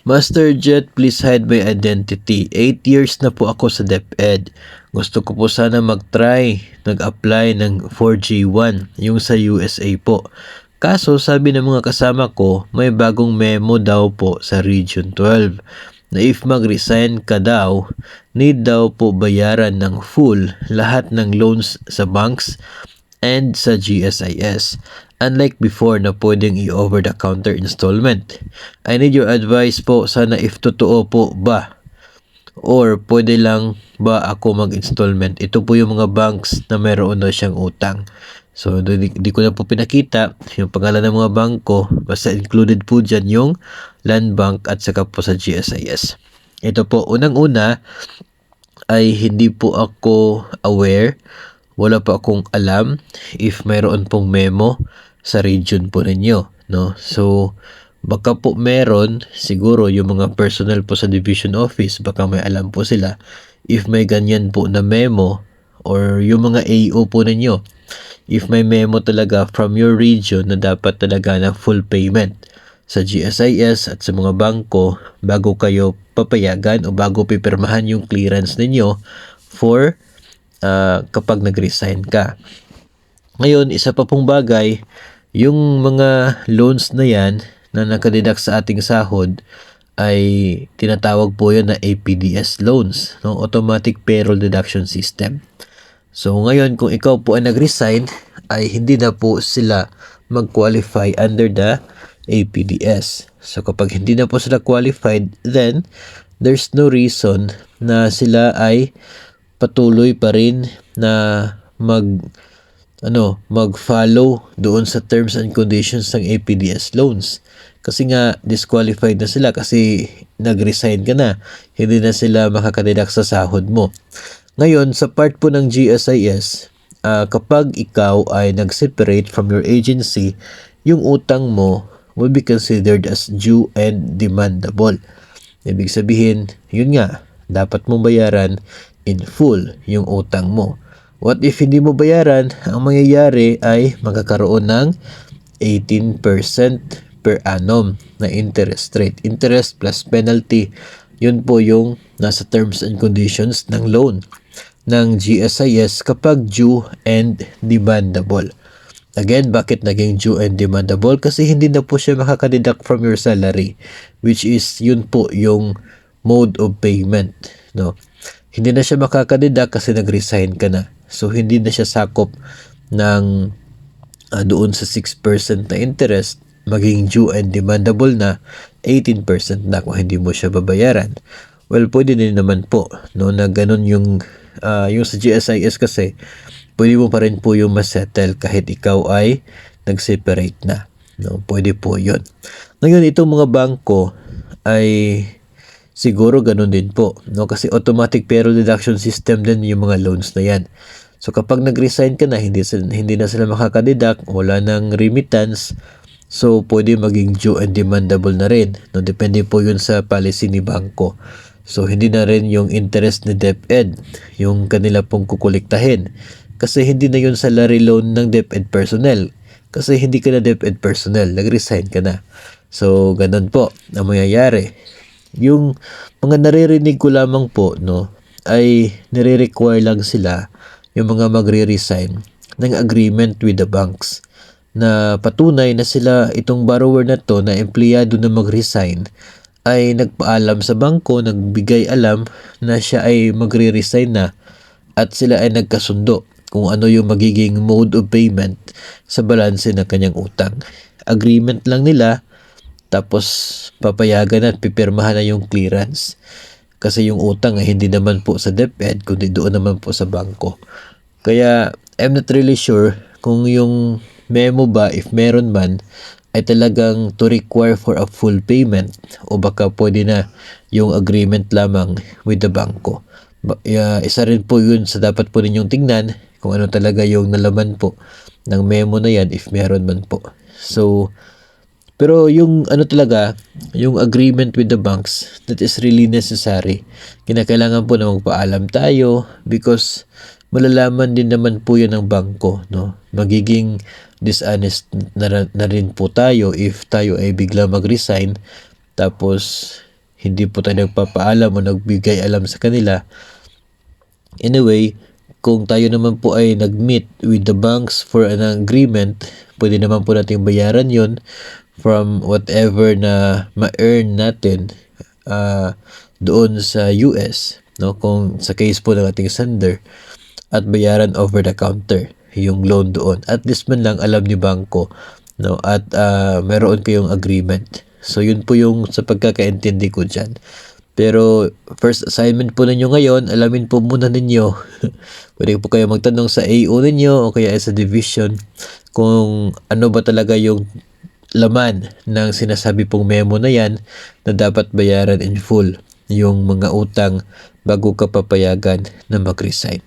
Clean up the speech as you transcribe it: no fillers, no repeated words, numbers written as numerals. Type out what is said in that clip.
Master Jet, please hide my identity. 8 years na po ako sa DepEd. Gusto ko po sana nag-apply ng 4G1, yung sa USA po. Kaso sabi ng mga kasama ko, may bagong memo daw po sa Region 12 na if mag-resign ka daw, need daw po bayaran ng full lahat ng loans sa banks and sa GSIS. Unlike before na pwedeng i-over-the-counter installment. I need your advice po sana if totoo po ba or pwede lang ba ako mag-installment. Ito po yung mga banks na meron na siyang utang. So, di ko na po pinakita yung pangalan ng mga bangko. Basta included po dyan yung Land Bank at saka po sa GSIS. Ito po, unang-una ay hindi po ako aware. Wala pa akong alam if mayroon pong memo sa region po ninyo, no? So, baka po meron, siguro yung mga personnel po sa division office, baka may alam po sila if may ganyan po na memo or yung mga AO po ninyo, if may memo talaga from your region na dapat talaga na full payment sa GSIS at sa mga bangko bago kayo papayagan o bago pipirmahan yung clearance ninyo for kapag nag-resign ka. Ngayon, isa pa pong bagay, yung mga loans na yan na nakadeduct sa ating sahod ay tinatawag po yun na APDS loans, no? Automatic Payroll Deduction System. So ngayon, kung ikaw po ay nag-resign, ay hindi na po sila mag-qualify under the APDS. So kapag hindi na po sila qualified, then there's no reason na sila ay patuloy pa rin na mag-follow doon sa terms and conditions ng APDS loans. Kasi nga, disqualified na sila kasi nag-resign ka na. Hindi na sila makakadeduct sa sahod mo. Ngayon, sa part po ng GSIS, kapag ikaw ay nag-separate from your agency, yung utang mo will be considered as due and demandable. Ibig sabihin, yun nga, dapat mong bayaran in full yung utang mo. What if hindi mo bayaran? Ang mangyayari ay magkakaroon ng 18% per annum na interest rate. Interest plus penalty. Yun po yung nasa terms and conditions ng loan ng GSIS kapag due and demandable. Again, bakit naging due and demandable? Kasi hindi na po siya makakadeduct from your salary, which is yun po yung mode of payment, no? Hindi na siya makakadeduct kasi nag-resign ka na. So, hindi na siya sakop ng doon sa 6% na interest, maging due and demandable na 18% na kung hindi mo siya babayaran. Well, pwede din naman po, no, na ganun yung sa GSIS kasi, pwede mo pa rin po yung masettle kahit ikaw ay nag-separate na. No, pwede po yun. Ngayon, itong mga bangko ay siguro ganun din po, no? Kasi automatic payroll deduction system din yung mga loans na yan. So kapag nag-resign ka na, hindi na sila makakadeduct, wala nang remittance, so pwede maging due and demandable na rin, no? Depende po yun sa policy ni bangko. So hindi na rin yung interest ni DepEd yung kanila pong kukuliktahin. Kasi hindi na yun salary loan ng DepEd personnel. Kasi hindi ka na DepEd personnel, nag-resign ka na. So ganun po ang mangyayari. Yung mga naririnig ko lamang po, no, ay nire-require lang sila yung mga magre-resign ng agreement with the banks na patunay na sila, itong borrower na to na empleyado na mag-resign ay nagpaalam sa bangko, nagbigay alam na siya ay magre-resign na at sila ay nagkasundo kung ano yung magiging mode of payment sa balanse ng kanyang utang. Agreement lang nila, tapos papayagan at pipirmahan na yung clearance. Kasi yung utang ay hindi naman po sa DepEd, kundi doon naman po sa bangko. Kaya I'm not really sure kung yung memo ba, if meron man, ay talagang to require for a full payment o baka pwede na yung agreement lamang with the bangko. Isa rin po yun sa dapat po ninyong tingnan kung ano talaga yung nalaman po ng memo na yan if meron man po. So, pero yung ano talaga, yung agreement with the banks, that is really necessary. Kinakailangan po na magpaalam tayo because malalaman din naman po yun ng bangko, no? Magiging dishonest na rin po tayo if tayo ay bigla mag-resign tapos hindi po tayo nagpapaalam o nagbigay alam sa kanila. Anyway, kung tayo naman po ay nag-meet with the banks for an agreement, pwede naman po natin bayaran yon from whatever na ma-earn natin doon sa US, no? Kung sa case po ng ating sender, at bayaran over the counter yung loan doon. At least man lang alam ni bangko, no? At meron kayong agreement. So yun po yung sa pagkakaintindi ko dyan. Pero first assignment po ninyo ngayon, alamin po muna ninyo. Pwede po kayo magtanong sa AO ninyo o kaya sa division kung ano ba talaga yung laman ng sinasabi pong memo na yan na dapat bayaran in full yung mga utang bago ka papayagan na mag-resign.